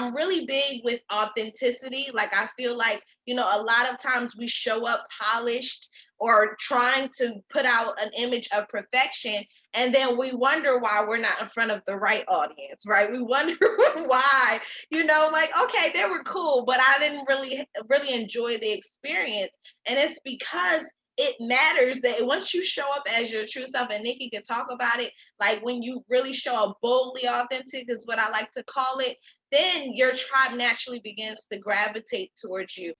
I'm really big with authenticity. Like, I feel like, a lot of times we show up polished or trying to put out an image of perfection, and then we wonder why we're not in front of the right audience, right? We wonder why, like, okay, they were cool, but I didn't really enjoy the experience. And it's because it matters that once you show up as your true self, and Nikki can talk about it, like when you really show up boldly authentic is what I like to call it, then your tribe naturally begins to gravitate towards you.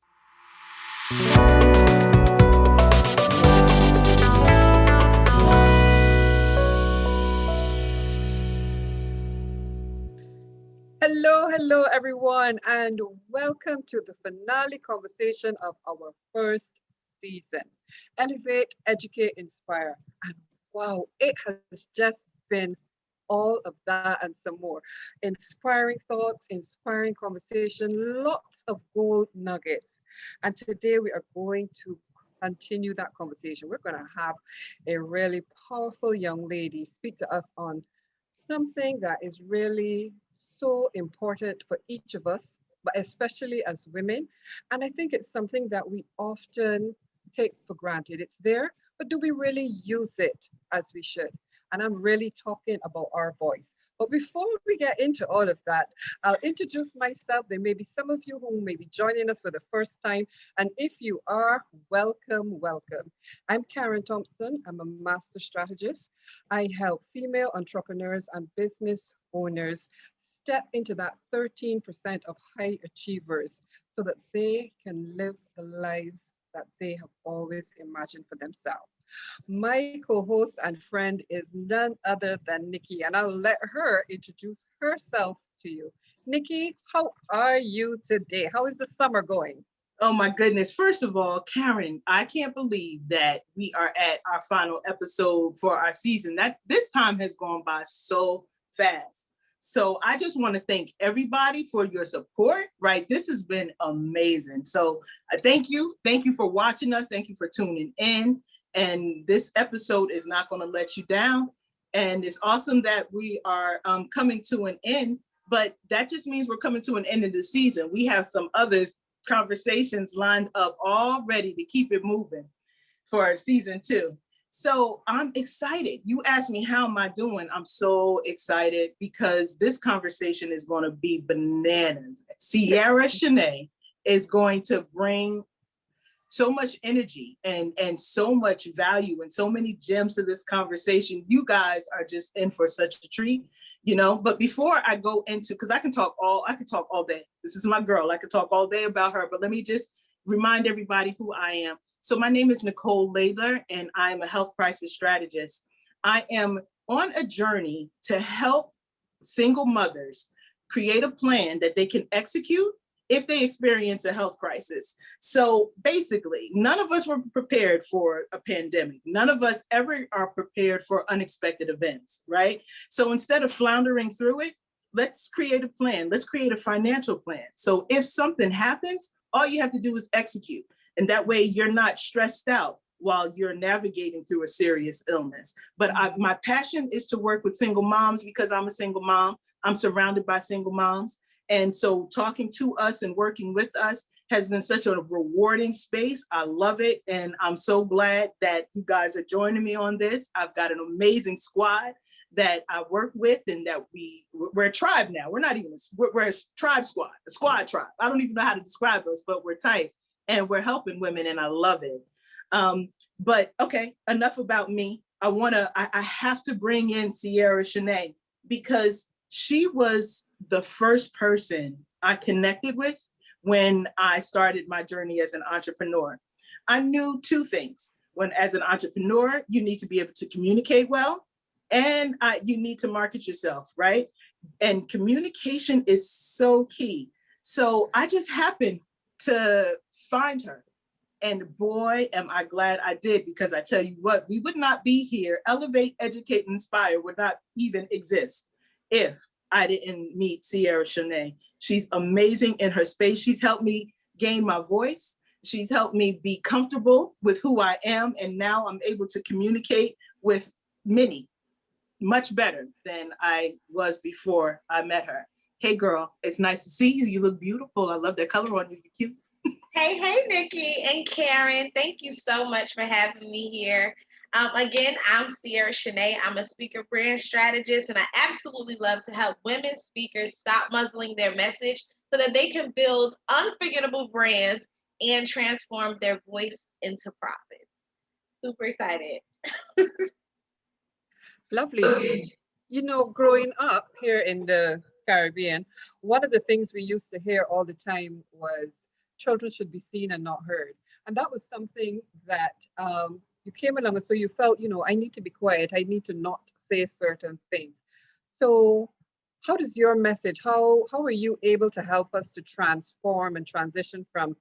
Hello, everyone, and welcome to the finale conversation of our first season. Elevate, Educate, Inspire. And wow, it has just been all of that and some more. Inspiring thoughts, inspiring conversation, lots of gold nuggets. And today we are going to continue that conversation. We're going to have a really powerful young lady speak to us on something that is really so important for each of us, but especially as women. And I think it's something that we often take for granted. It's there, but do we really use it as we should? And I'm really talking about our voice. But before we get into all of that, I'll introduce myself. There may be some of you who may be joining us for the first time. And if you are, welcome. I'm Karen Thompson. I'm a master strategist. I help female entrepreneurs and business owners step into that 13% of high achievers so that they can live the lives that they have always imagined for themselves. My co-host and friend is none other than Nikki, and I'll let her introduce herself to you. Nikki, how are you today? How is the summer going? Oh my goodness. First of all, Karen, I can't believe that we are at our final episode for our season. That this time has gone by so fast. So I just want to thank everybody for your support, right? This has been amazing. So thank you. Thank you for watching us. Thank you for tuning in. And this episode is not going to let you down. And it's awesome that we are coming to an end, but that just means we're coming to an end of the season. We have some others conversations lined up all ready to keep it moving for season 2. So I'm excited. You asked me, how am I doing? I'm so excited because this conversation is going to be bananas. Ciara Shanae is going to bring so much energy and so much value and so many gems to this conversation. You guys are just in for such a treat, but before I go into, because I can talk all day. This is my girl. I could talk all day about her, but let me just remind everybody who I am. So my name is Nicole Laidler, and I am a health crisis strategist. I am on a journey to help single mothers create a plan that they can execute if they experience a health crisis. So basically, none of us were prepared for a pandemic. None of us ever are prepared for unexpected events, right? So instead of floundering through it, let's create a plan. Let's create a financial plan. So if something happens, all you have to do is execute. And that way you're not stressed out while you're navigating through a serious illness. But my passion is to work with single moms because I'm a single mom. I'm surrounded by single moms. And so talking to us and working with us has been such a rewarding space. I love it. And I'm so glad that you guys are joining me on this. I've got an amazing squad that I work with, and that we're a tribe now. We're not even, we're a tribe squad, a squad tribe. I don't even know how to describe us, but we're tight and we're helping women, and I love it. But okay, enough about me. I have to bring in Ciara Shanae because she was the first person I connected with when I started my journey as an entrepreneur. I knew two things. When, as an entrepreneur, you need to be able to communicate well, and you need to market yourself, right? And communication is so key. So I just happened to find her. And boy, am I glad I did, because I tell you what, we would not be here. Elevate, Educate, and Inspire would not even exist if I didn't meet Ciara Shanae. She's amazing in her space. She's helped me gain my voice. She's helped me be comfortable with who I am. And now I'm able to communicate with many much better than I was before I met her. Hey girl, it's nice to see you. You look beautiful. I love that color on you. You're cute. Hey, Nikki and Karen. Thank you so much for having me here. Again, I'm Shanae. I'm a speaker brand strategist, and I absolutely love to help women speakers stop muzzling their message so that they can build unforgettable brands and transform their voice into profit. Super excited. Lovely. You know, growing up here in the Caribbean, one of the things we used to hear all the time was children should be seen and not heard. And that was something that you came along and so you felt, I need to be quiet. I need to not say certain things. So how does your message, how are you able to help us to transform and transition from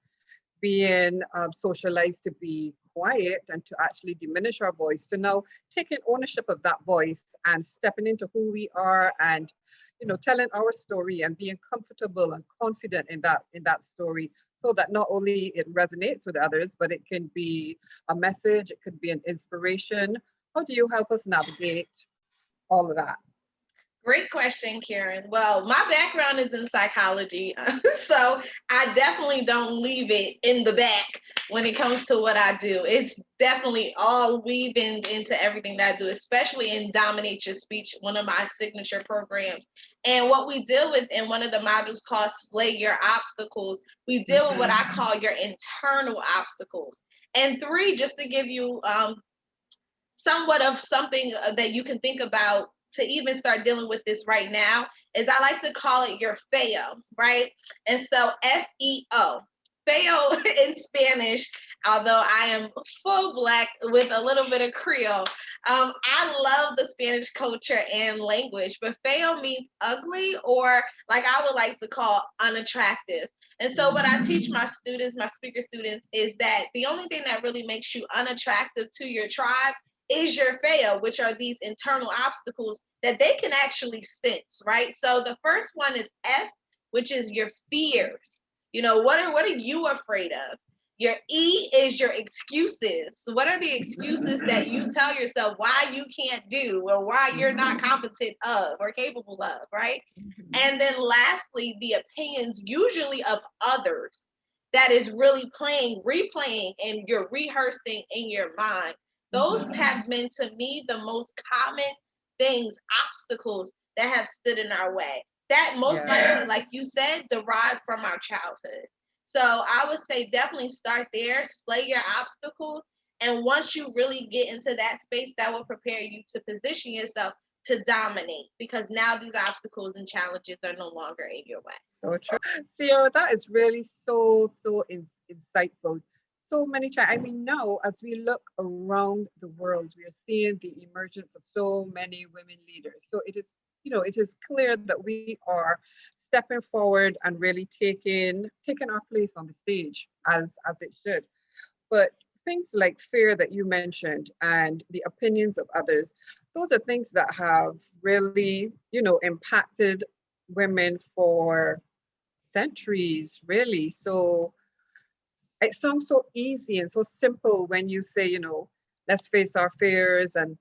being socialized to be quiet and to actually diminish our voice to now taking ownership of that voice and stepping into who we are and telling our story and being comfortable and confident in that story so that not only it resonates with others but it can be a message, it could be an inspiration. How do you help us navigate all of that? Great question, Karen. Well, my background is in psychology, so I definitely don't leave it in the back when it comes to what I do. It's definitely all weaving into everything that I do, especially in Dominate Your Speech, one of my signature programs. And what we deal with in one of the modules called Slay Your Obstacles, we deal with what I call your internal obstacles. And three, just to give you somewhat of something that you can think about to even start dealing with this right now, is I like to call it your feo, right? And so Feo. Feo in Spanish, although I am full Black with a little bit of Creole. I love the Spanish culture and language, but feo means ugly, or like I would like to call unattractive. And so what I teach my students, my speaker students, is that the only thing that really makes you unattractive to your tribe is your feo, which are these internal obstacles that they can actually sense, right? So the first one is F, which is your fears. What are you afraid of? Your E is your excuses. What are the excuses that you tell yourself why you can't do or why you're not competent of or capable of, right? And then lastly, the opinions usually of others that is really replaying, and you're rehearsing in your mind. Those have been, to me, the most common things, obstacles that have stood in our way. That most likely, like you said, derived from our childhood. So I would say definitely start there, slay your obstacles. And once you really get into that space, that will prepare you to position yourself to dominate, because now these obstacles and challenges are no longer in your way. So true. Ciara, that is really so insightful. So many times, I mean, now as we look around the world, we are seeing the emergence of so many women leaders. So it is clear that we are stepping forward and really taking our place on the stage as it should. But things like fear that you mentioned and the opinions of others, those are things that have really, impacted women for centuries, really. So it sounds so easy and so simple when you say, let's face our fears and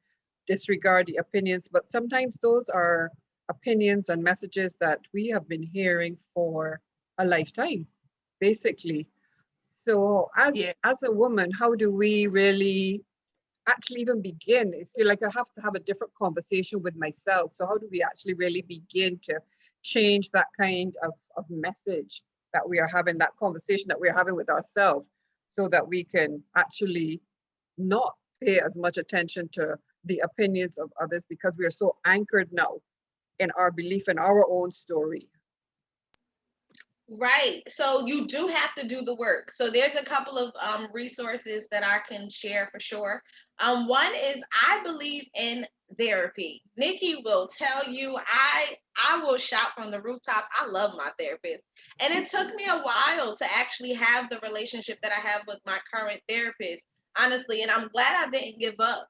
disregard the opinions. But sometimes those are opinions and messages that we have been hearing for a lifetime, basically. So Yeah. as a woman, how do we really actually even begin? It's like I have to have a different conversation with myself. So how do we actually really begin to change that kind of message that we are having, that conversation that we're having with ourselves, so that we can actually not pay as much attention to the opinions of others because we are so anchored now in our belief in our own story. Right. So you do have to do the work. So there's a couple of resources that I can share for sure. One is, I believe in therapy. Nikki will tell you, I will shout from the rooftops. I love my therapist. And it took me a while to actually have the relationship that I have with my current therapist, honestly. And I'm glad I didn't give up,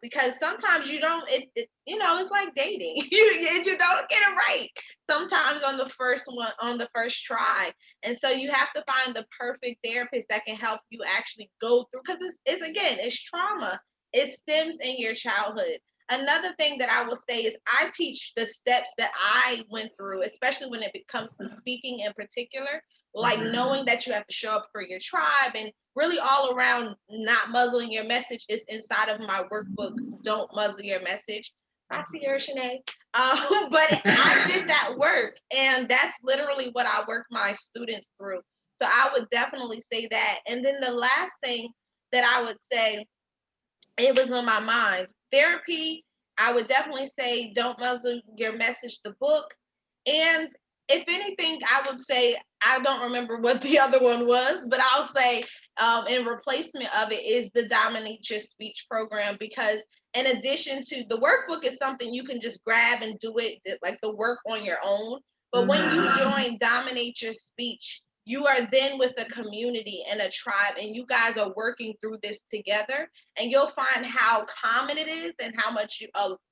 because sometimes you don't, it's like dating. You don't get it right sometimes on the first try. And so you have to find the perfect therapist that can help you actually go through, because it's again, it's trauma. It stems in your childhood. Another thing that I will say is I teach the steps that I went through, especially when it comes to speaking in particular, like knowing that you have to show up for your tribe and really all around not muzzling your message is inside of my workbook, Don't Muzzle Your Message. I see her, Shanae. But I did that work, and that's literally what I work my students through. So I would definitely say that. And then the last thing that I would say, it was on my mind. Therapy, I would definitely say Don't Muzzle Your Message, the book. And if anything, I would say, I don't remember what the other one was, but I'll say in replacement of it is the Dominate Your Speech program, because in addition to the workbook is something you can just grab and do it, like the work on your own. But when you join Dominate Your Speech, you are then with a community and a tribe, and you guys are working through this together, and you'll find how common it is and how much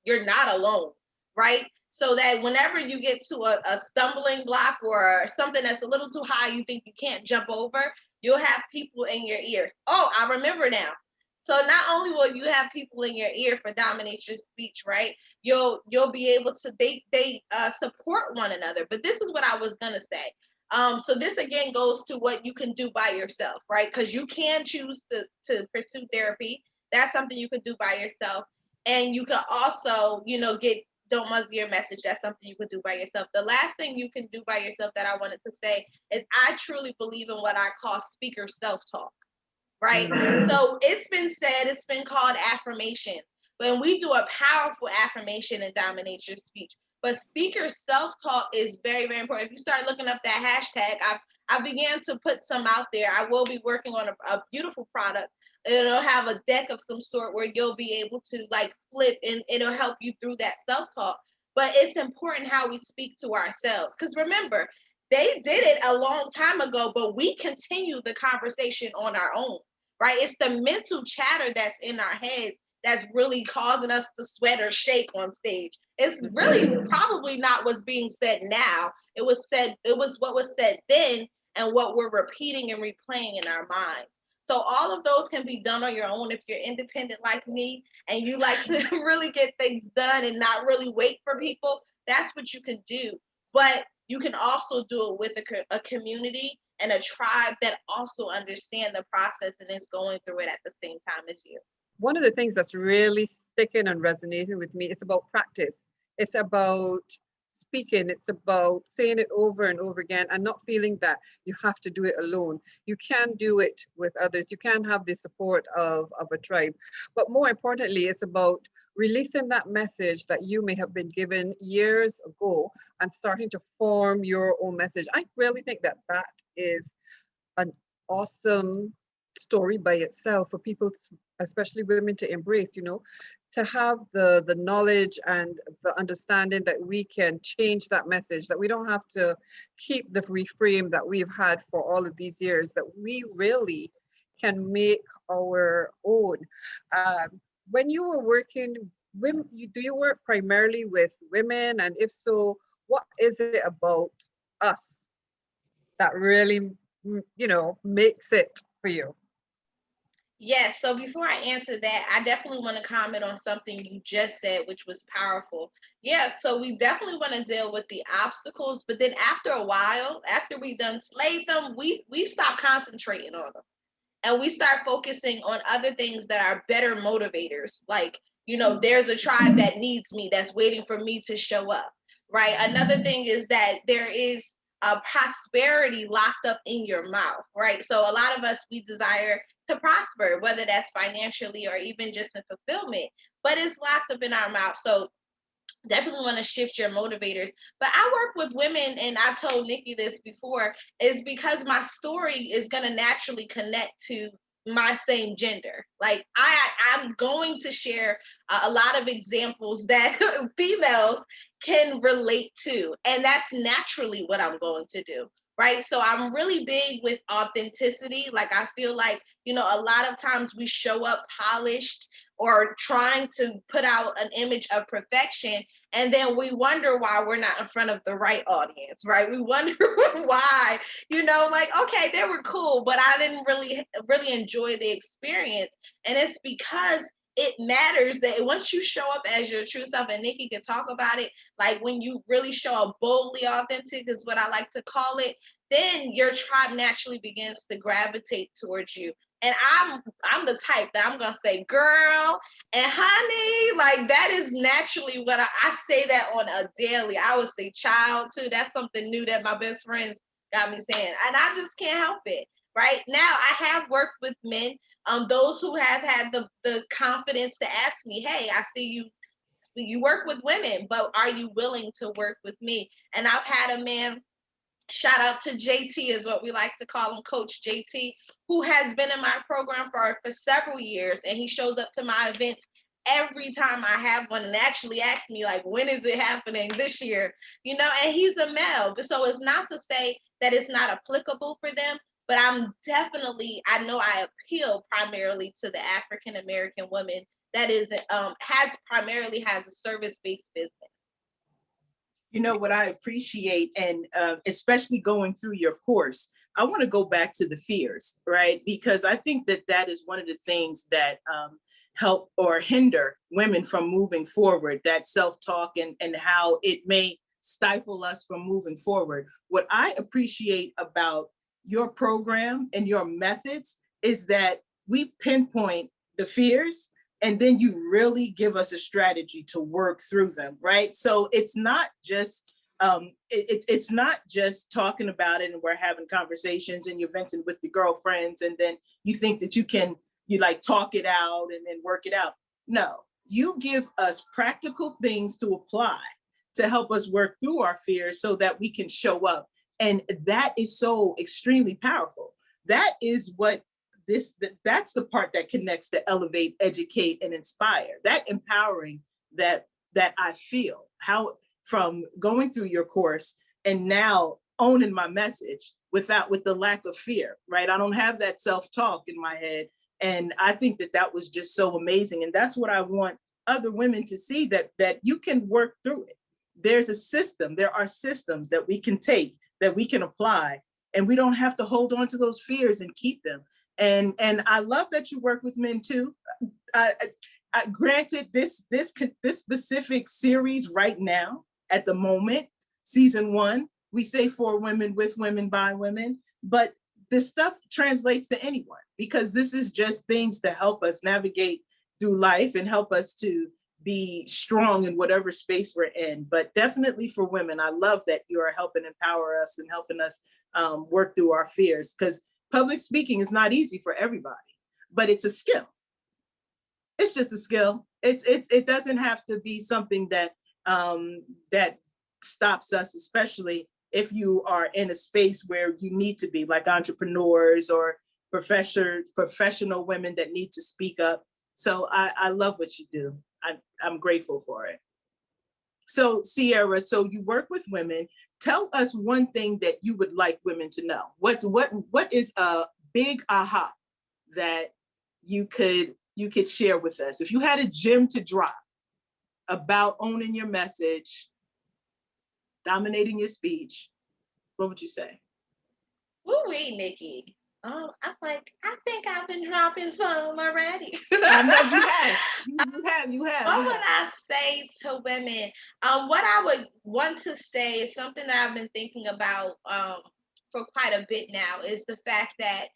you're not alone, right? So that whenever you get to a stumbling block or something that's a little too high, you think you can't jump over, you'll have people in your ear. Oh, I remember now. So not only will you have people in your ear for Dominate Your Speech, right? You'll be able to they support one another. But this is what I was gonna say. So this again goes to what you can do by yourself, right? Because you can choose to pursue therapy. That's something you can do by yourself. And you can also, get Don't Muzzle Your Message. That's something you can do by yourself. The last thing you can do by yourself that I wanted to say is I truly believe in what I call speaker self-talk, right? So it's been said, it's been called affirmations. When we do a powerful affirmation and Dominate Your Speech. But speaker self-talk is very, very important. If you start looking up that hashtag, I began to put some out there. I will be working on a beautiful product. It'll have a deck of some sort where you'll be able to like flip, and it'll help you through that self-talk. But it's important how we speak to ourselves. Because remember, they did it a long time ago, but we continue the conversation on our own, right? It's the mental chatter that's in our heads that's really causing us to sweat or shake on stage. It's really probably not what's being said now. It was what was said then and what we're repeating and replaying in our minds. So all of those can be done on your own if you're independent like me and you like to really get things done and not really wait for people. That's what you can do. But you can also do it with a community and a tribe that also understand the process and is going through it at the same time as you. One of the things that's really sticking and resonating with me is about practice. It's about speaking. It's about saying it over and over again and not feeling that you have to do it alone. You can do it with others. You can have the support of a tribe. But more importantly, it's about releasing that message that you may have been given years ago and starting to form your own message. I really think that that is an awesome story by itself for people, especially women, to embrace, to have the knowledge and the understanding that we can change that message, that we don't have to keep the reframe that we've had for all of these years, that we really can make our own. When you were working, do you work primarily with women? And if so, what is it about us that really, makes it for you? Yes, so before I answer that, I definitely want to comment on something you just said, which was powerful. Yeah, so we definitely want to deal with the obstacles, but then after a while, after we done slayed them, we stop concentrating on them. And we start focusing on other things that are better motivators. Like, there's a tribe that needs me, that's waiting for me to show up, right? Another thing is that there is a prosperity locked up in your mouth, right? So a lot of us, we desire to prosper, whether that's financially or even just in fulfillment, but it's locked up in our mouth. So definitely want to shift your motivators. But I work with women, and I told Nikki this before, is because my story is going to naturally connect to my same gender. Like I'm going to share a lot of examples that females can relate to, and that's naturally what I'm going to do. Right. So I'm really big with authenticity. Like I feel like, a lot of times we show up polished or trying to put out an image of perfection. And then we wonder why we're not in front of the right audience, right? We wonder why, like, okay, they were cool, but I didn't really enjoy the experience. And it's because it matters that once you show up as your true self, and Nikki can talk about it, like when you really show up boldly authentic is what I like to call it, then your tribe naturally begins to gravitate towards you. And I'm the type that I'm gonna say, girl and honey, like that is naturally what I say that on a daily. I would say child too. That's something new that my best friends got me saying. And I just can't help it. Right now, I have worked with men, those who have had the confidence to ask me, hey, I see you work with women, but are you willing to work with me? And I've had a man, shout out to JT is what we like to call him, Coach JT, who has been in my program for several years, and he shows up to my events every time I have one and actually asks me like, when is it happening this year? And he's a male. So it's not to say that it's not applicable for them, but I know I appeal primarily to the African American woman that has a service-based business. You know what I appreciate, and especially going through your course, I want to go back to the fears, right? Because I think that is one of the things that help or hinder women from moving forward, that self-talk and how it may stifle us from moving forward. What I appreciate about your program and your methods is that we pinpoint the fears, and then you really give us a strategy to work through them, right? So it's not just it's not just talking about it and we're having conversations and you're venting with your girlfriends and then you think that you like talk it out and then work it out. No, you give us practical things to apply to help us work through our fears so that we can show up. And that is so extremely powerful. That is what that's the part that connects to elevate, educate, and inspire. That empowering that I feel how from going through your course and now owning my message with the lack of fear, right? I don't have that self-talk in my head. And I think that was just so amazing. And that's what I want other women to see, that you can work through it. There are systems that we can take, that we can apply, and we don't have to hold on to those fears and keep them. And I love that you work with men too. Granted, this specific series right now, at the moment, season 1, we say for women, with women, by women, but this stuff translates to anyone, because this is just things to help us navigate through life and help us to be strong in whatever space we're in. But definitely for women, I love that you are helping empower us and helping us work through our fears, because public speaking is not easy for everybody, but it's a skill. It's just a skill. It doesn't have to be something that stops us, especially if you are in a space where you need to be, like entrepreneurs or professional women that need to speak up. So I love what you do. I'm grateful for it. So Ciara, so you work with women. Tell us one thing that you would like women to know. What is a big aha that you could share with us? If you had a gem to drop about owning your message, dominating your speech, what would you say? Woo-wee, Nikki. I'm like, I think I've been dropping some already. I know you have. You have. What would I say to women? What I would want to say is something that I've been thinking about for quite a bit now, is the fact that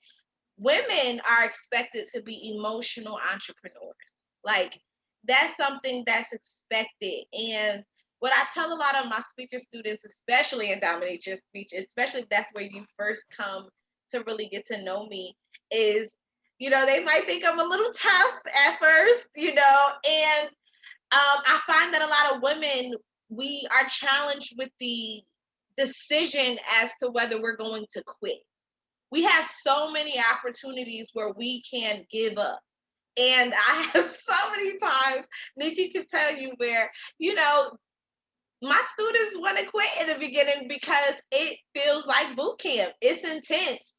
women are expected to be emotional entrepreneurs. Like, that's something that's expected. And what I tell a lot of my speaker students, especially in Dominate Your Speech, especially if that's where you first come to really get to know me, is, they might think I'm a little tough at first, and I find that a lot of women, we are challenged with the decision as to whether we're going to quit. We have so many opportunities where we can give up. And I have so many times, Nikki can tell you, where, my students want to quit in the beginning because it feels like boot camp. It's intense.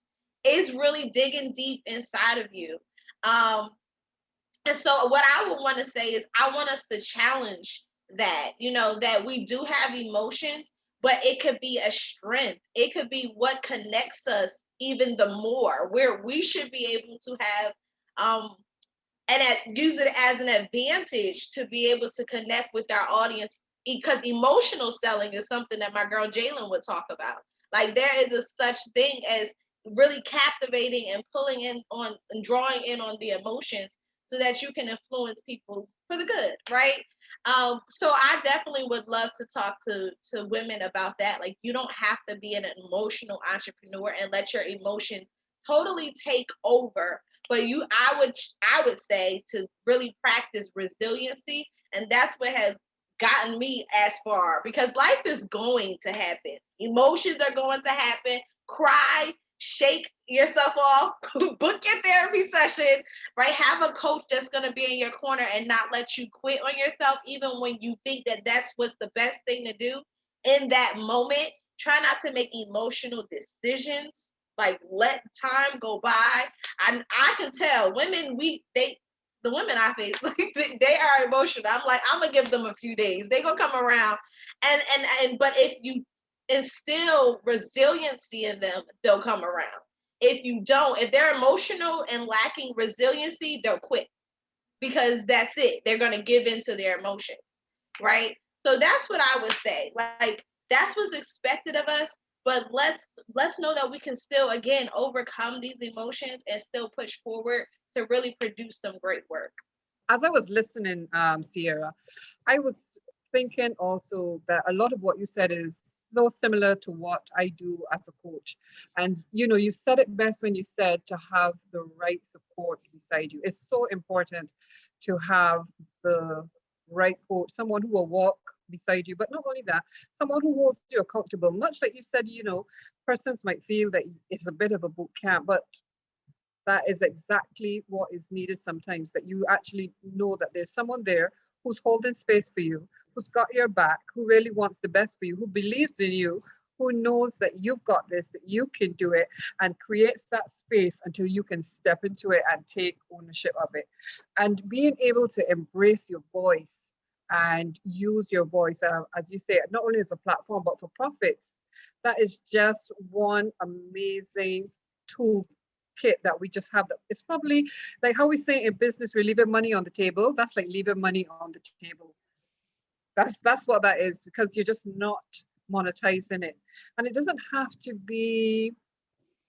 It's really digging deep inside of you. And so what I would want to say is, I want us to challenge that, that we do have emotions, but it could be a strength. It could be what connects us even the more, where we should be able to have and use it as an advantage to be able to connect with our audience, because emotional selling is something that my girl Jalen would talk about. Like, there is a such thing as really captivating and pulling in on and drawing in on the emotions so that you can influence people for the good, right? So I definitely would love to talk to women about that. Like, you don't have to be an emotional entrepreneur and let your emotions totally take over, but I would say to really practice resiliency, and that's what has gotten me as far, because life is going to happen. Emotions are going to happen. Cry, shake yourself off, book your therapy session, right? Have a coach that's going to be in your corner and not let you quit on yourself, even when you think that that's what's the best thing to do in that moment. Try not to make emotional decisions. Like, let time go by. I can tell women, the women I face, like, they are emotional. I'm like, I'm gonna give them a few days. They gonna come around, and but if you instill resiliency in them, they'll come around. If you don't, if they're emotional and lacking resiliency, they'll quit, because that's it. They're gonna give into their emotions, right? So that's what I would say. Like, that's what's expected of us. But let's know that we can still, again, overcome these emotions and still push forward to really produce some great work. As I was listening, Ciara, I was thinking also that a lot of what you said is so similar to what I do as a coach. And you said it best when you said to have the right support beside you. It's so important to have the right coach, someone who will walk beside you, but not only that, someone who holds you accountable. Much like you said, persons might feel that it's a bit of a boot camp, but that is exactly what is needed sometimes, that you actually know that there's someone there who's holding space for you, who's got your back, who really wants the best for you, who believes in you, who knows that you've got this, that you can do it, and creates that space until you can step into it and take ownership of it. And being able to embrace your voice and use your voice, as you say, not only as a platform, but for profits, that is just one amazing tool kit that we just have. That it's probably like how we say in business, we're leaving money on the table. That's like leaving money on the table. That's what that is, because you're just not monetizing it. And it doesn't have to be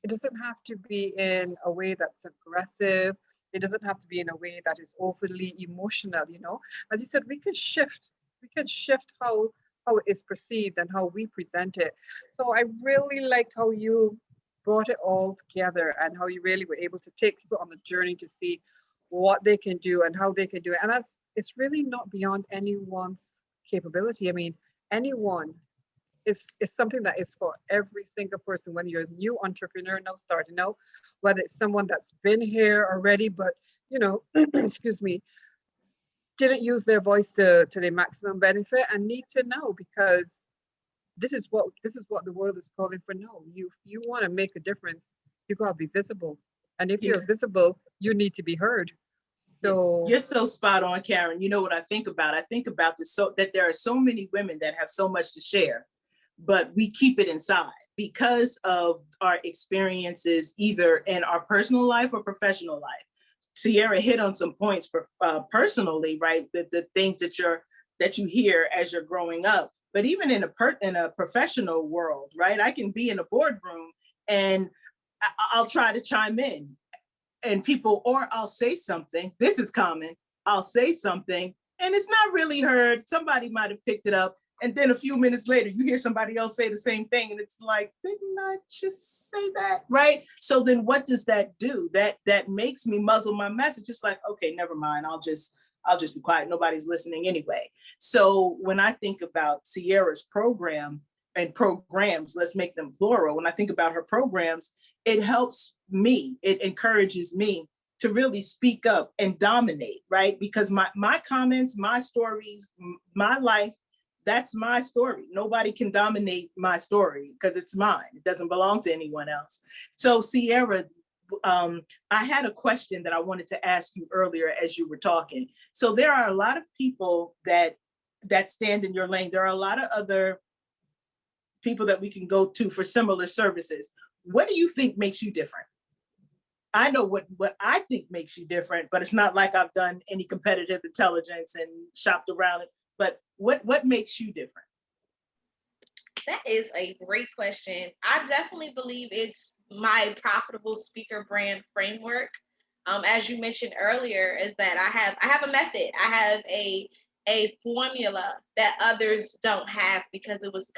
in a way that's aggressive. It doesn't have to be in a way that is overly emotional. As you said, we can shift how it is perceived and how we present it. So I really liked how you brought it all together and how you really were able to take people on the journey to see what they can do and how they can do it. And it's really not beyond anyone's capability. I mean, anyone is something that is for every single person. When you're a new entrepreneur now starting out, whether it's someone that's been here already, but excuse me, didn't use their voice to their maximum benefit and need to know, because this is what the world is calling for now. You want to make a difference, you got to be visible. And if you're visible, you need to be heard. So you're so spot on, Karen. You know what I think about? I think about this, so that there are so many women that have so much to share, but we keep it inside because of our experiences, either in our personal life or professional life. Ciara hit on some points personally, right? The things that you hear as you're growing up, but even in a professional world, right? I can be in a boardroom and I'll try to chime in, and people, or I'll say something. This is common. I'll say something, and it's not really heard. Somebody might have picked it up, and then a few minutes later, you hear somebody else say the same thing, and it's like, didn't I just say that, right? So then, what does that do? That makes me muzzle my message. It's like, okay, never mind. I'll just be quiet. Nobody's listening anyway. So when I think about Ciara's program and programs, let's make them plural. When I think about her programs, it helps me. It encourages me to really speak up and dominate, right? Because my comments, my stories, my life, that's my story. Nobody can dominate my story because it's mine. It doesn't belong to anyone else. So Ciara, I had a question that I wanted to ask you earlier as you were talking. So there are a lot of people that stand in your lane. There are a lot of other people that we can go to for similar services. What do you think makes you different? I know what I think makes you different, but it's not like I've done any competitive intelligence and shopped around it. But what makes you different? That is a great question. I definitely believe it's my profitable speaker brand framework. As you mentioned earlier, is that I have a method. I have a formula that others don't have because it was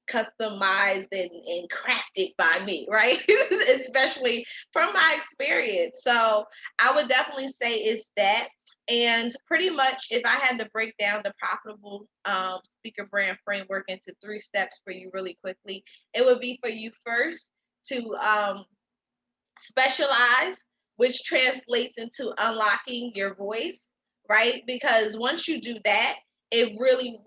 customized and crafted by me, right? Especially from my experience. So I would definitely say it's that. And pretty much, if I had to break down the profitable speaker brand framework into 3 steps for you really quickly, it would be for you first to specialize, which translates into unlocking your voice, right? Because once you do that, it really,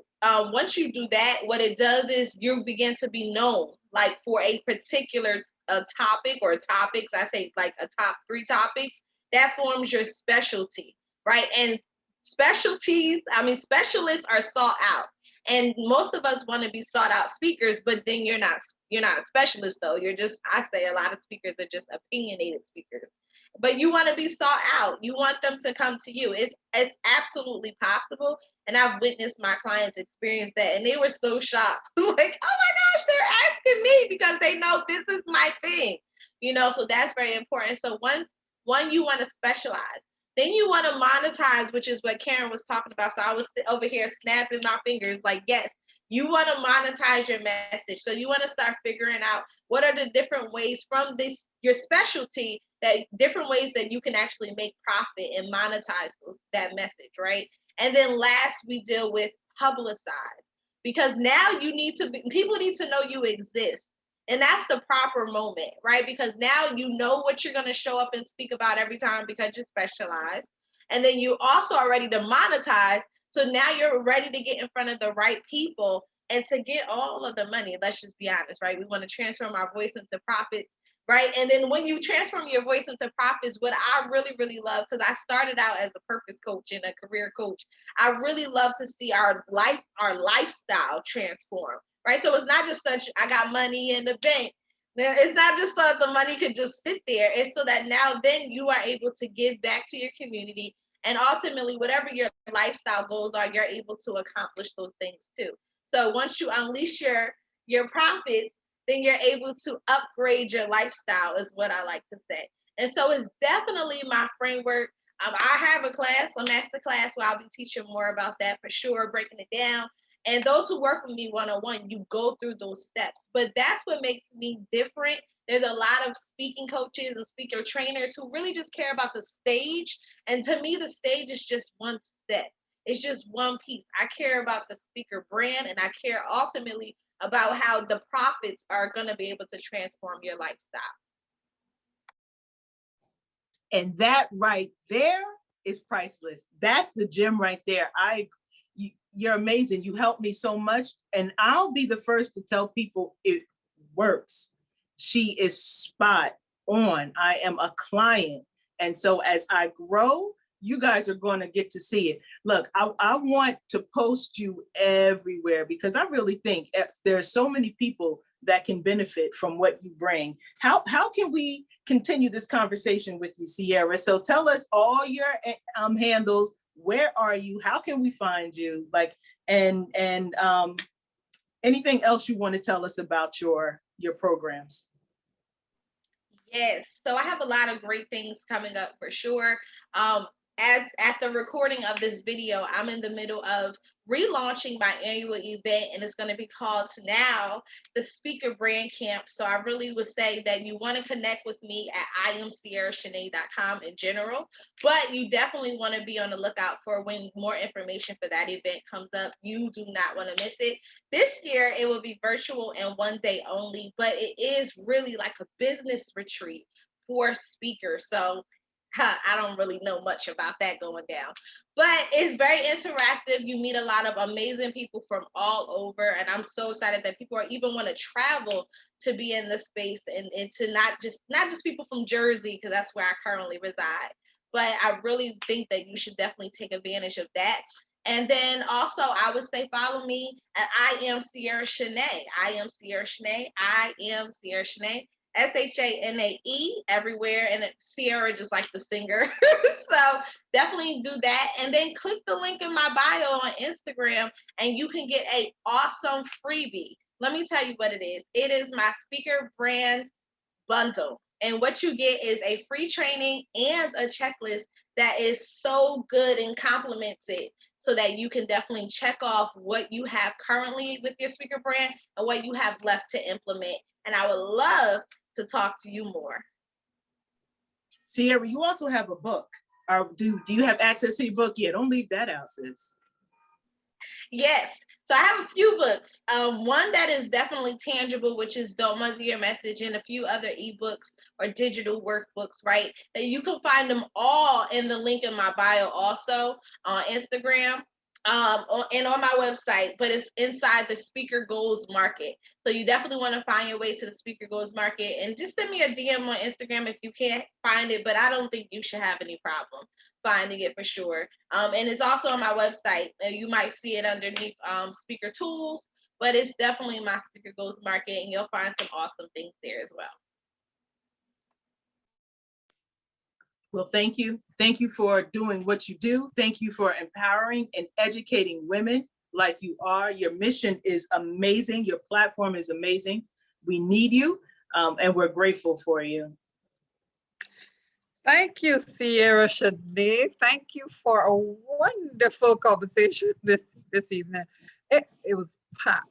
once you do that, what it does is you begin to be known, like for a particular topic or topics. I say like a top 3 topics that forms your specialty, right? And specialists are sought out. And most of us want to be sought out speakers, but then you're not a specialist though. You're just, I say a lot of speakers are just opinionated speakers. But you want to be sought out. You want them to come to you. It's absolutely possible. And I've witnessed my clients experience that. And they were so shocked. Like, oh my gosh, they're asking me because they know this is my thing. So that's very important. So one you want to specialize. Then you want to monetize, which is what Karen was talking about. So I was over here snapping my fingers like, yes, you want to monetize your message. So you want to start figuring out what are the different ways from your specialty, that different ways that you can actually make profit and monetize that message, right? And then last, we deal with publicize, because now people need to know you exist. And that's the proper moment, right? Because now you know what you're going to show up and speak about every time because you're specialized. And then you also are ready to monetize. So now you're ready to get in front of the right people and to get all of the money. Let's just be honest, right? We want to transform our voice into profits, right? And then when you transform your voice into profits, what I really, really love, because I started out as a purpose coach and a career coach, I really love to see our lifestyle transform. Right. So it's not just such, I got money in the bank. It's not just so the money could just sit there. It's so that now then you are able to give back to your community. And ultimately, whatever your lifestyle goals are, you're able to accomplish those things too. So once you unleash your profits, then you're able to upgrade your lifestyle, is what I like to say. And so it's definitely my framework. I have a class, a master class, where I'll be teaching more about that for sure, breaking it down. And those who work with me one-on-one, you go through those steps. But that's what makes me different. There's a lot of speaking coaches and speaker trainers who really just care about the stage. And to me, the stage is just one step. It's just one piece. I care about the speaker brand, and I care ultimately about how the profits are going to be able to transform your lifestyle. And that right there is priceless. That's the gem right there. You're amazing. You helped me so much. And I'll be the first to tell people it works. She is spot on. I am a client. And so as I grow, you guys are going to get to see it. Look, I want to post you everywhere because I really think there's so many people that can benefit from what you bring. How can we continue this conversation with you, Ciara? So tell us all your handles. Where are you? How can we find you? Like, and anything else you want to tell us about your programs? Yes, so I have a lot of great things coming up for sure. As at the recording of this video, I'm in the middle of relaunching my annual event, and it's going to be called now the Speaker Brand Camp. So I really would say that you want to connect with me at IamCiaraShanae.com in general, but you definitely want to be on the lookout for when more information for that event comes up. You do not want to miss it. This year, it will be virtual and one day only, but it is really like a business retreat for speakers. So I don't really know much about that going down, but it's very interactive. You meet a lot of amazing people from all over, and I'm so excited that people are even want to travel to be in this space, and to not just people from Jersey, because that's where I currently reside. But I really think that you should definitely take advantage of that. And then also, I would say follow me at I am Ciara Shanae. I am Ciara Shanae. I am Ciara Shanae. Shanae everywhere, and Ciara just like the singer. So definitely do that, and then click the link in my bio on Instagram, and you can get a awesome freebie. Let me tell you what it is. It is my speaker brand bundle. And what you get is a free training and a checklist that is so good and complements it, so that you can definitely check off what you have currently with your speaker brand and what you have left to implement. And I would love to talk to you more. Ciara, you also have a book. Or do you have access to your book? Yeah, don't leave that out, sis. Yes. So I have a few books. One that is definitely tangible, which is Don't Muzzle Your Message, and a few other ebooks or digital workbooks, right? That you can find them all in the link in my bio also on Instagram and on my website, but it's inside the Speaker Goals Market. So you definitely want to find your way to the Speaker Goals Market, and just send me a DM on Instagram if you can't find it, but I don't think you should have any problem finding it for sure. And it's also on my website. You might see it underneath speaker tools, but it's definitely my Speaker Goals Market, and you'll find some awesome things there as well. Well, thank you. Thank you for doing what you do. Thank you for empowering and educating women like you are. Your mission is amazing. Your platform is amazing. We need you, and we're grateful for you. Thank you, Ciara, Shanae. Thank you for a wonderful conversation this evening. It was packed,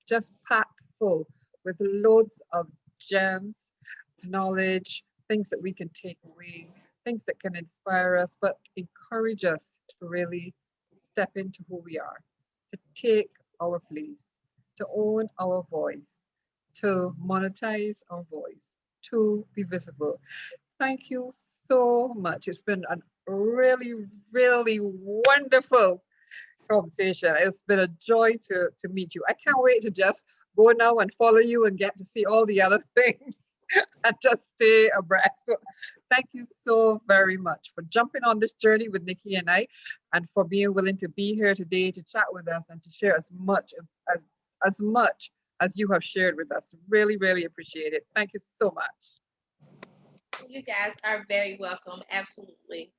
just packed full with loads of gems, knowledge, things that we can take away, things that can inspire us, but encourage us to really step into who we are, to take our place, to own our voice, to monetize our voice, to be visible. Thank you so much. It's been a really, really wonderful conversation. It's been a joy to meet you. I can't wait to just go now and follow you and get to see all the other things and just stay abreast. So thank you so very much for jumping on this journey with Nikki and I, and for being willing to be here today to chat with us and to share as much as you have shared with us. Really, really appreciate it. Thank you so much. You guys are very welcome. Absolutely.